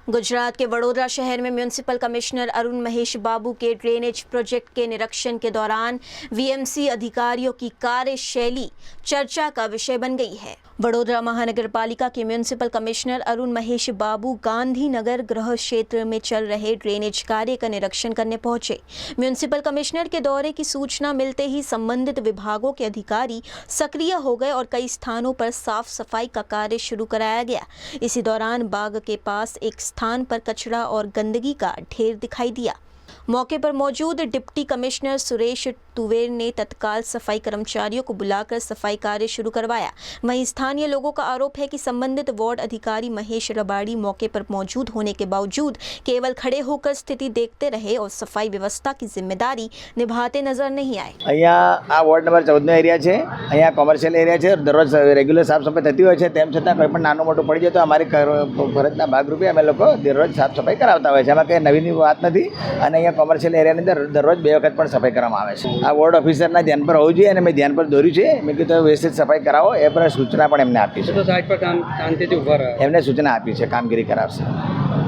गुजरात के वडोदरा शहर में म्यूनिसिपल कमिश्नर अरुण महेश बाबू के ड्रेनेज प्रोजेक्ट के निरीक्षण के दौरान वीएमसी अधिकारियों की कार्यशैली चर्चा का विषय बन गई है। वडोदरा महानगर पालिका के म्यूनिसिपल कमिश्नर अरुण महेश बाबू गांधीनगर गृह क्षेत्र में चल रहे ड्रेनेज कार्य का निरीक्षण करने पहुंचे। म्यूनिसिपल कमिश्नर के दौरे की सूचना मिलते ही संबंधित विभागों के अधिकारी सक्रिय हो गए और कई स्थानों पर साफ सफाई का कार्य शुरू कराया गया। इसी दौरान बाग के पास एक स्थान पर कचरा और गंदगी का ढेर दिखाई दिया। मौके पर मौजूद डिप्टी कमिश्नर सुरेश तुवेर ने तत्काल सफाई कर्मचारियों को बुलाकर सफाई कार्य शुरू करवाया। वहीं स्थानीय लोगों का आरोप है कि संबंधित वार्ड अधिकारी महेश रबाड़ी मौके पर मौजूद होने के बावजूद केवल खड़े होकर स्थिति देखते रहे और सफाई व्यवस्था की जिम्मेदारी निभाते नजर नहीं आए। અહીંયા આ વોર્ડ નંબર 14નો એરિયા છે। અહીંયા કોમર્શિયલ એરિયા છે। દરરોજ રેગ્યુલર સાફ સફાઈ થતી હોય છે, તેમ છતાં કોઈ પણ નાનું મોટું પડી જાય તો અમારી ફરજના ભાગરૂપે અમે લોકો દરરોજ સાફ સફાઈ કરાવતા હોય છે। એમાં કંઈ નવીની વાત નથી અને અહીંયા કોમર્શિયલ એરિયાની અંદર દરરોજ 2 વખત પણ સફાઈ કરવામાં આવે છે। આ વોર્ડ ઓફિસરના ધ્યાન પર હોવું જોઈએ અને મેં ધ્યાન પર દોર્યું છે। મેં કીધું વ્યવસ્થિત સફાઈ કરાવો એ પર સૂચના પણ એમને આપી છે। તો સાઈડ પર શાંતિથી ઊભા રહો એમને સૂચના આપી છે, કામગીરી કરાવશે।